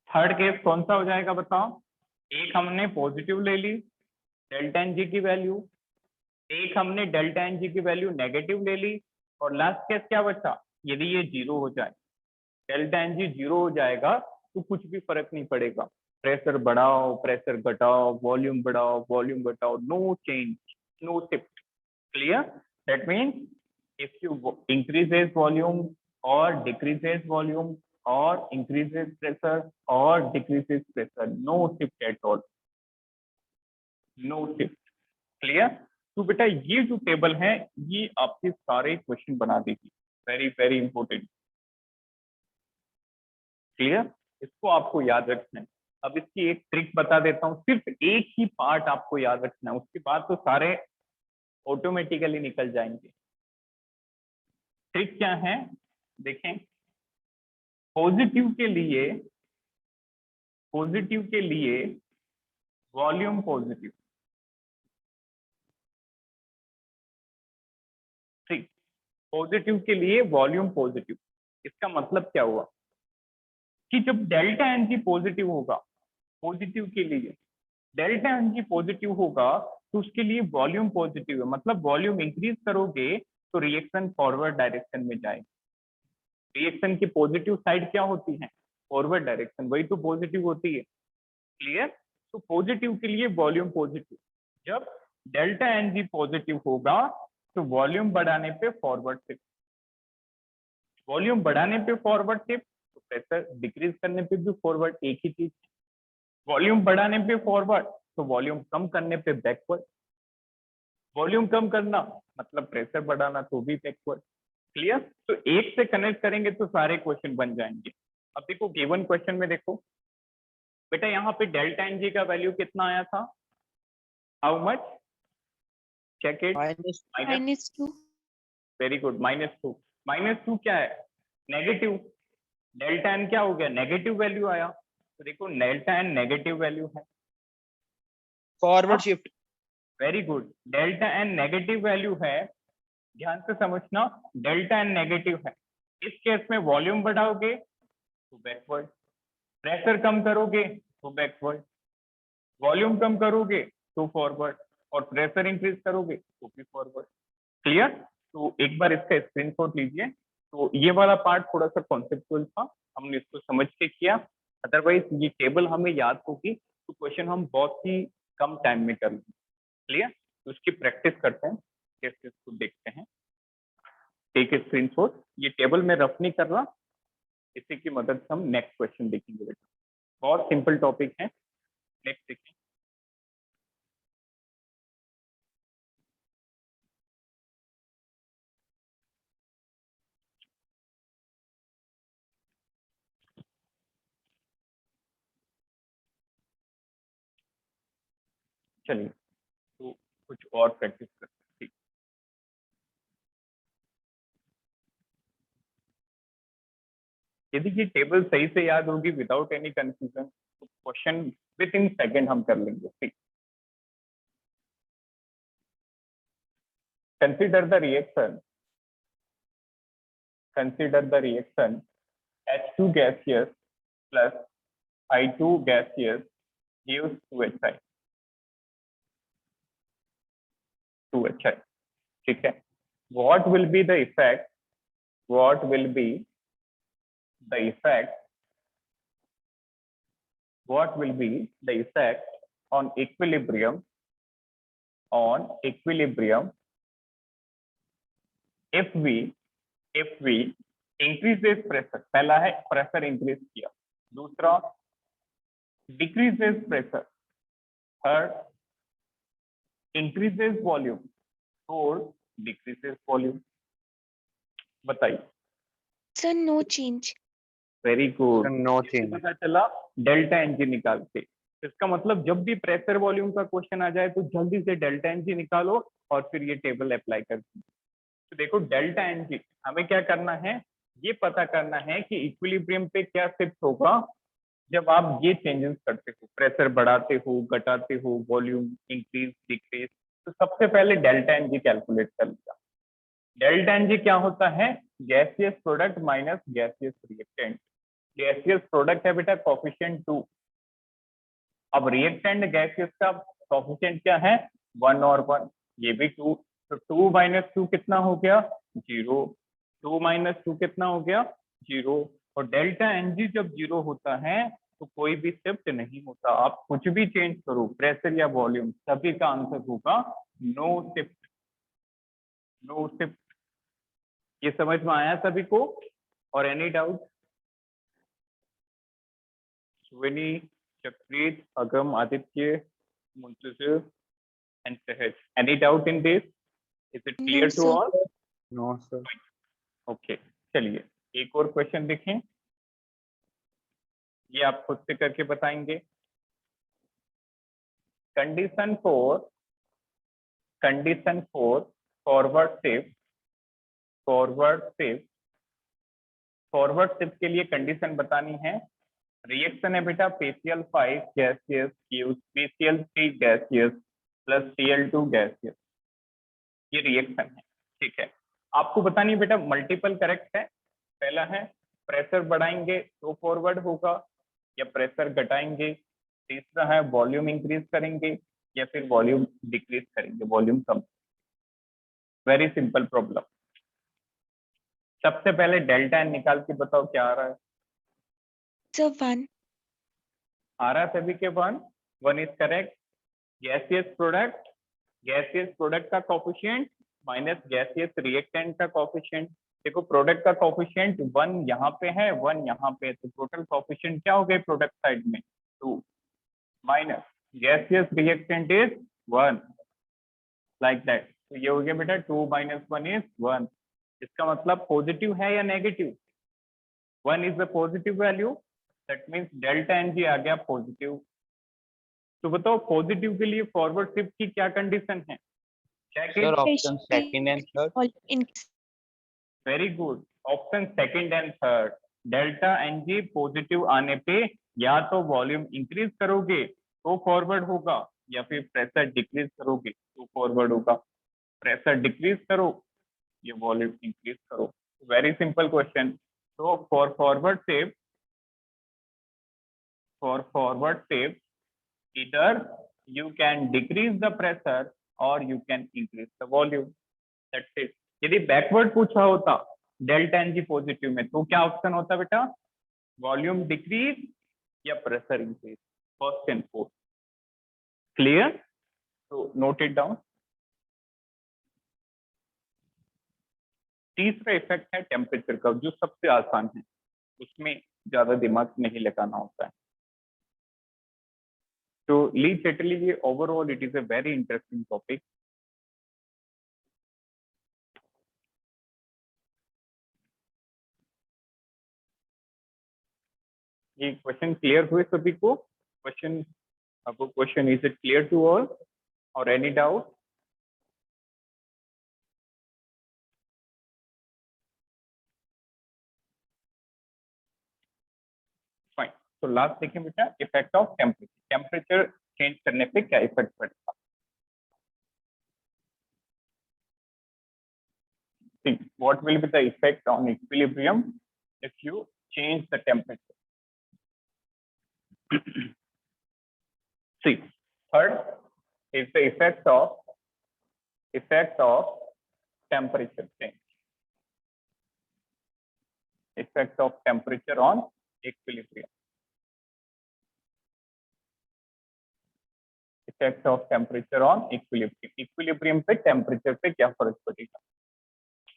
थर्ड केस कौन सा हो जाएगा बताओ? एक हमने पॉजिटिव ले ली डेल्टा एन जी की वैल्यू, एक हमने डेल्टा एन जी की वैल्यू नेगेटिव ले ली, और लास्ट केस क्या बचा? यदि ये 0 हो जाए, डेल्टा एन जी 0 हो जाएगा तो कुछ भी फर्क नहीं पड़ेगा, प्रेशर बढ़ाओ प्रेशर घटाओ, वॉल्यूम बढ़ाओ वॉल्यूम घटाओ, no change, no shift. Clear? That means if you increases volume or decreases volume or increases pressure or decreases pressure, no shift at all, no shift. Clear? तो बेटा ये जो table है ये आपके सारे क्वेश्चन बना देगी, वेरी वेरी इंपॉर्टेंट। क्लियर? इसको आपको याद रखना है। अब इसकी एक ट्रिक बता देता हूँ, सिर्फ एक ही पार्ट आपको याद रखना है, उसके बाद तो सारे ऑटोमेटिकली निकल जाएंगे। ट्रिक क्या है देखें, पॉजिटिव के लिए वॉल्यूम पॉजिटिव, ठीक, पॉजिटिव के लिए वॉल्यूम पॉजिटिव। इसका मतलब क्या हुआ कि जब डेल्टा एन जी पॉजिटिव होगा, पॉजिटिव के लिए डेल्टा एन जी पॉजिटिव होगा तो उसके लिए वॉल्यूम पॉजिटिव है, मतलब वॉल्यूम इंक्रीज करोगे तो रिएक्शन फॉरवर्ड डायरेक्शन में जाएगी। रिएक्शन की पॉजिटिव साइड क्या होती है? फॉरवर्ड डायरेक्शन, वही तो पॉजिटिव होती है। क्लियर? तो पॉजिटिव के लिए वॉल्यूम पॉजिटिव, जब डेल्टा एन जी पॉजिटिव होगा तो वॉल्यूम बढ़ाने पे फॉरवर्ड शिफ्ट, वॉल्यूम बढ़ाने पे फॉरवर्ड शिफ्ट, तो प्रेशर डिक्रीज करने पे भी फॉरवर्ड, एक ही चीज। वॉल्यूम बढ़ाने पे फॉरवर्ड तो वॉल्यूम कम करने पे बैकवर्ड, वॉल्यूम कम करना मतलब प्रेशर बढ़ाना तो भी बैकवर्ड। क्लियर? तो एक से कनेक्ट करेंगे तो सारे क्वेश्चन बन जाएंगे। अब देखो गिवन क्वेश्चन में देखो बेटा, यहाँ पे डेल्टा एन जी का वैल्यू कितना आया था? How much? Check it. minus -2. Very good, -2। -2 क्या है? नेगेटिव। डेल्टा एन क्या हो गया? नेगेटिव वैल्यू आया। तो देखो डेल्टा एन नेगेटिव वैल्यू है। forward shift. Very good, delta n negative value है। ध्यान से समझना, डेल्टा एन नेगेटिव है। इस केस में वॉल्यूम बढ़ाओगे तो बैकवर्ड, प्रेशर कम करोगे तो बैकवर्ड, वॉल्यूम कम करोगे तो फॉरवर्ड, और प्रेशर इंक्रीज करोगे तो भी फॉरवर्ड। क्लियर? तो एक बार इसका स्क्रीनशॉट लीजिए। तो ये वाला पार्ट थोड़ा सा कॉन्सेप्चुअल था, हमने इसको समझ के किया। अदरवाइज ये टेबल हमें याद होगी तो क्वेश्चन हम बहुत ही कम टाइम में कर लेंगे। क्लियर? तो उसकी प्रैक्टिस करते हैं, कैसे इसको देखते हैं। Take screenshot. ये टेबल में रफ नहीं कर रहा, इसी की मदद से हम नेक्स्ट क्वेश्चन देखेंगे बेटा। बहुत सिंपल टॉपिक है। नेक्स्ट देखिए। चलिए, तो कुछ और प्रैक्टिस करते हैं। ठीक, यदि ये टेबल सही से याद होगी विदाउट एनी कंफ्यूजन तो क्वेश्चन विद इन सेकेंड हम कर लेंगे। ठीक, consider the reaction, consider the reaction H2 gaseous plus I2 gaseous gives 2HI, 2HI। ठीक है, what will be the effect, what will be the effect, what will be the effect on equilibrium, on equilibrium if we increases pressure। पहला है pressure increase किया, दूसरा decreases pressure, third increases volume, fourth decreases volume. बताइए। Sir, no change. Very good, No change. पता चला delta N G निकाल के। इसका मतलब जब भी प्रेशर वॉल्यूम का क्वेश्चन आ जाए तो जल्दी से डेल्टा एनजी निकालो और फिर ये टेबल अप्लाई कर दीजिए। तो देखो डेल्टा एनजी हमें क्या करना है, ये पता करना है कि इक्विलिब्रियम पे क्या शिफ्ट होगा जब आप ये चेंजेस करते हो, प्रेशर बढ़ाते हो, घटाते हो, वॉल्यूम इंक्रीज डिक्रीज। तो सबसे पहले डेल्टा एनजी कैलकुलेट कर लिया। डेल्टा एनजी क्या होता है? Gaseous product minus gaseous reactant. Gaseous product है बेटा कोफिशिएंट 2। अब रिएक्टेंट गैसियस का कोफिशिएंट क्या है? 1 और 1, ये भी 2। तो 2 माइनस 2 कितना हो गया? 0। 2 माइनस 2 कितना हो गया? 0। और डेल्टा एनजी जब 0 होता है तो कोई भी शिफ्ट नहीं होता। आप कुछ भी चेंज करो, प्रेशर या वॉल्यूम, सभी का आंसर होगा नो शिफ्ट, नो शिफ्ट। ये समझ में आया सभी को? और any doubt? Swini, Chakrit, Agam, Aditya, Muntasir, and Sahaj. Any doubt in this? Is it clear No, to sir. all? No, sir. Okay, चलिए एक और क्वेश्चन देखें। ये आप खुद से करके बताएंगे। Condition for forward shift, forward shift के लिए कंडीशन बतानी है। रिएक्शन है बेटा PCl5 gaseous gives PCl3 gaseous plus Cl2 gaseous. ये रिएक्शन है, ठीक है। आपको बतानी है बेटा मल्टीपल करेक्ट है। पहला है प्रेशर बढ़ाएंगे तो फॉरवर्ड होगा या प्रेशर घटाएंगे। तीसरा है वॉल्यूम इंक्रीज करेंगे या फिर वॉल्यूम डिक्रीज करेंगे, वॉल्यूम कम। Very simple problem. सबसे पहले डेल्टा एन निकाल के बताओ क्या आ रहा है? Sir, 1. आ रहा है सभी के 1 इज करेक्ट। गैसियस प्रोडक्ट का कोफिशिएंट माइनस गैसियस रिएक्टेंट का कोफिशिएंट। देखो प्रोडक्ट का कोफिशिएंट 1 यहाँ पे है, 1 यहाँ पे है, तो टोटल कोफिशिएंट क्या हो गए प्रोडक्ट साइड में? 2 minus gaseous reactant is 1, like that. तो ये हो गया बेटा 2 माइनस 1 इज 1। इसका मतलब पॉजिटिव है या negative? 1 is the positive value, that means delta n g आ गया पॉजिटिव। तो बताओ पॉजिटिव के लिए फॉरवर्ड शिफ्ट की क्या कंडीशन है? Sir, option second and third. Very good, option second and third. Delta n g positive आने पे या तो वॉल्यूम इंक्रीज करोगे तो फॉरवर्ड होगा, या फिर प्रेशर डिक्रीज करोगे तो फॉरवर्ड होगा। प्रेशर डिक्रीज करो ये वॉल्यूम इंक्रीज करो। Very simple question. तो for forward shift either you can decrease the pressure or you can increase the volume, that's it। यदि बैकवर्ड पूछा होता डेल्टा एनजी पॉजिटिव में तो क्या ऑप्शन होता बेटा? वॉल्यूम डिक्रीज या pressure increase, first and fourth. Clear? तो नोट इट डाउन। तीसरा इफेक्ट है टेम्परेचर का, जो सबसे आसान है, उसमें ज्यादा दिमाग नहीं लगाना होता है। तो le Chatellier overall it is a very interesting topic। ये क्वेश्चन क्लियर हुए सभी को? क्वेश्चन आपको question is it clear to all और एनी डाउट? फाइन। तो लास्ट देखें बेटा, effect of temperature. Temperature change करने पे क्या इफेक्ट पड़ेगा? See, what will be the effect on equilibrium if you change the temperature? See, third is the effect of temperature change. Effect of temperature on equilibrium. Effect of temperature on equilibrium. Equilibrium पे temperature पे क्या फर्क पड़ेगा?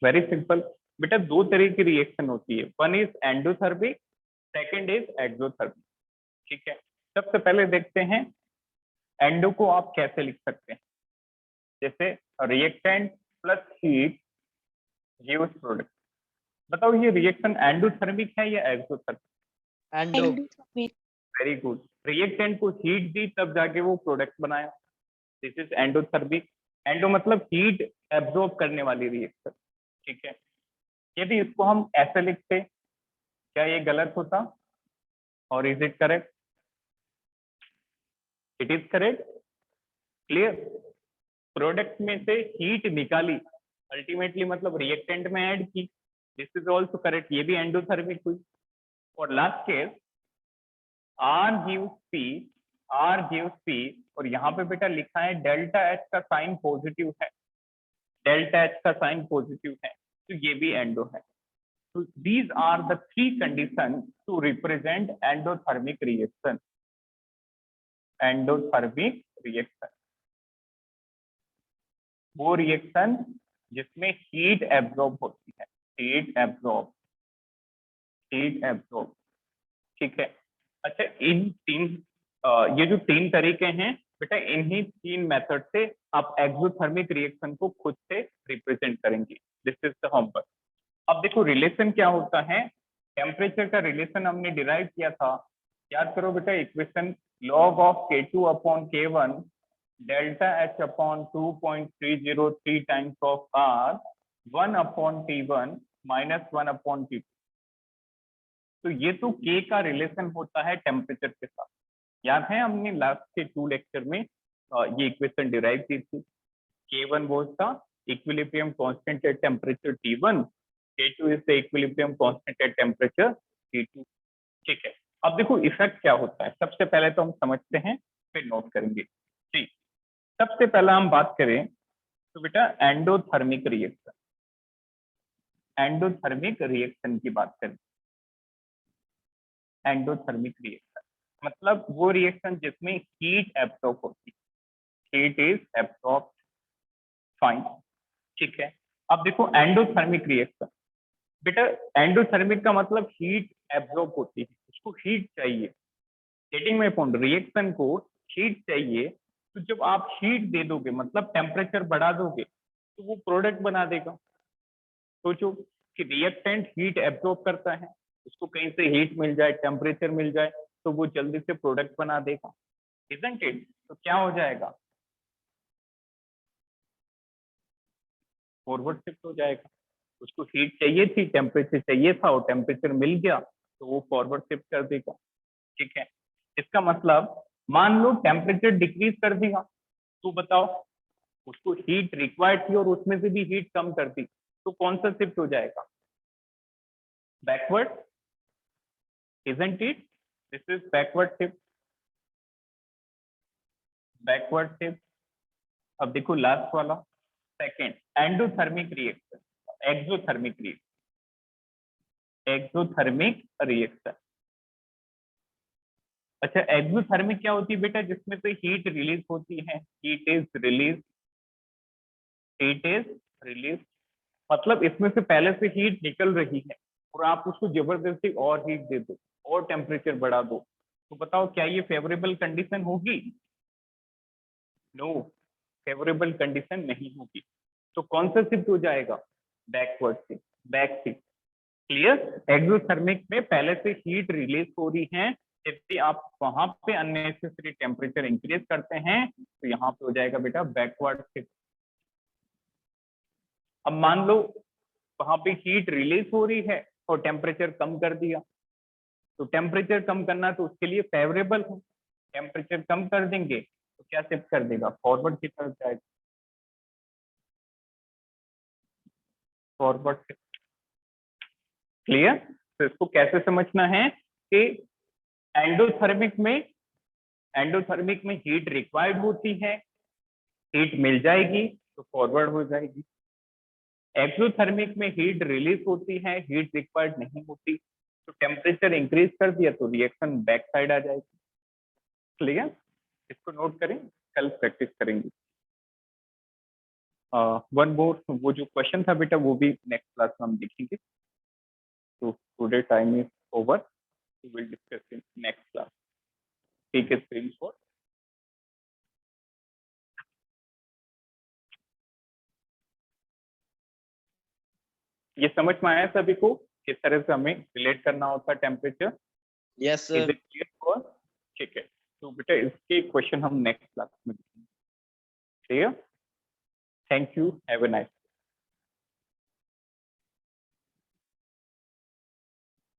Very simple बेटा, दो तरह की reaction होती है, one is endothermic, second is exothermic. ठीक है, सबसे पहले देखते हैं एंडो को आप कैसे लिख सकते हैं। जैसे reactant plus heat gives product. बताओ ये रिएक्शन एंडोथर्मिक है या exothermic? Endo. Very good. Reactant को हीट दी तब जाके वो प्रोडक्ट बनाया, दिस इज एंडोथर्मिक। एंडो मतलब हीट एब्जॉर्ब करने वाली रिएक्शन। ठीक है, यदि इसको हम ऐसे लिखते क्या ये गलत होता? और is it correct? It is correct. Clear? Product में से हीट निकाली, अल्टीमेटली मतलब रिएक्टेंट में ऐड की, दिस इज ऑल्सो करेक्ट, ये भी एंडोथर्मिक हुई। और last case R gives P और यहाँ पे बेटा लिखा है डेल्टा H का साइन पॉजिटिव है, डेल्टा H का साइन पॉजिटिव है, तो ये भी एंडो है। So these are the three conditions to represent endothermic reaction. Endothermic reaction, वो रिएक्शन जिसमें हीट एब्जॉर्ब होती है, हीट एब्जॉर्ब। ठीक है। अच्छा, इन तीन ये जो तीन तरीके हैं बेटा, इन्हीं तीन मेथड से आप एक्सोथर्मिक रिएक्शन को खुद से रिप्रेजेंट करेंगे। This is the homework. अब देखो रिलेशन क्या होता है, टेम्परेचर का रिलेशन हमने डिराइव किया था, याद करो बेटा equation, log of K2 upon K1 delta H upon 2.303 times of R 1 upon T1 minus 1 upon T2। तो ये तो K का रिलेशन होता है टेम्परेचर के साथ। याद है हमने लास्ट के 2 लेक्चर में ये इक्वेशन डिराइव की थी। K1 was the equilibrium constant at temperature T1, K2 is the equilibrium constant at temperature T2। ठीक है, अब देखो इफेक्ट क्या होता है, सबसे पहले तो हम समझते हैं फिर नोट करेंगे। ठीक, सबसे पहला हम बात करें तो बेटा एंडोथर्मिक रिएक्शन, एंडोथर्मिक रिएक्शन की बात करें। एंडोथर्मिक रिएक्शन मतलब वो रिएक्शन जिसमें हीट एब्सॉर्ब होती है, हीट इज एब्सॉर्ब। फाइन, ठीक है। अब देखो एंडोथर्मिक रिएक्शन, बेटा एंडोथर्मिक का मतलब हीट एब्जॉर्ब होती है, उसको हीट चाहिए। गेटिंग माय पॉइंट, रिएक्शन को हीट चाहिए, तो जब आप हीट दे दोगे मतलब टेम्परेचर बढ़ा दोगे तो वो प्रोडक्ट बना देगा। सोचो कि रिएक्टेंट हीट एब्जॉर्ब करता है, उसको कहीं से हीट मिल जाए, टेम्परेचर मिल जाए तो वो जल्दी से प्रोडक्ट बना देगा। isn't it? तो क्या हो जाएगा, फॉरवर्ड शिफ्ट हो जाएगा। उसको हीट चाहिए थी, टेम्परेचर चाहिए था, और टेम्परेचर मिल गया तो वो फॉरवर्ड शिफ्ट कर देगा। ठीक है, इसका मतलब मान लो टेम्परेचर डिक्रीज कर दिया, तो बताओ उसको हीट रिक्वायर्ड थी और उसमें से भी हीट कम कर दी, तो कौन सा शिफ्ट हो जाएगा, backward, isn't it? This is backward shift, backward shift. अब देखो लास्ट वाला, second, endothermic reaction, exothermic reaction, exothermic reaction. अच्छा, एक्सोथर्मिक क्या होती है बेटा, जिसमें से हीट रिलीज होती है, heat is release, heat is release, मतलब इसमें से पहले से हीट निकल रही है और आप उसको जबरदस्ती और हीट दे दो और टेम्परेचर बढ़ा दो, तो बताओ क्या ये फेवरेबल कंडीशन होगी? नो, फेवरेबल कंडीशन नहीं होगी। तो कौन सा शिफ्ट हो जाएगा, backward shift, back shift. Clear, exothermic में पहले से हीट रिलीज हो रही है, यदि आप वहां पे अननेसेसरी टेम्परेचर इंक्रीज करते हैं तो यहाँ पे हो जाएगा बेटा बैकवर्ड शिफ्ट। अब मान लो वहां पे हीट रिलीज हो रही है और टेम्परेचर कम कर दिया, तो टेम्परेचर कम करना तो उसके लिए फेवरेबल है, टेम्परेचर कम कर देंगे तो क्या शिफ्ट कर देगा, फॉरवर्ड की तरफ जाएगा, फॉरवर्ड शिफ्ट। क्लियर, तो इसको कैसे समझना है कि एंडोथर्मिक में, एंडोथर्मिक में हीट रिक्वायर्ड होती है, हीट मिल जाएगी तो फॉरवर्ड हो जाएगी। एक्सोथर्मिक में हीट रिलीज होती है, हीट रिक्वायर्ड नहीं होती, तो टेम्परेचर इंक्रीज कर दिया तो रिएक्शन बैक साइड आ जाएगी। क्लियर, इसको नोट करें, कल प्रैक्टिस करेंगे। वन मोर, वो जो क्वेश्चन था बेटा वो भी नेक्स्ट क्लास में हम देखेंगे। तो today time is over, we will discuss in next class. Take a screenshot. ये समझ में आया सभी को किस तरह से हमें रिलेट करना होता है temperature? Yes, is sir. It clear for? ठीक है, तो बेटा इसके क्वेश्चन हम नेक्स्ट क्लास में देखेंगे। ठीक है, thank you, have a nice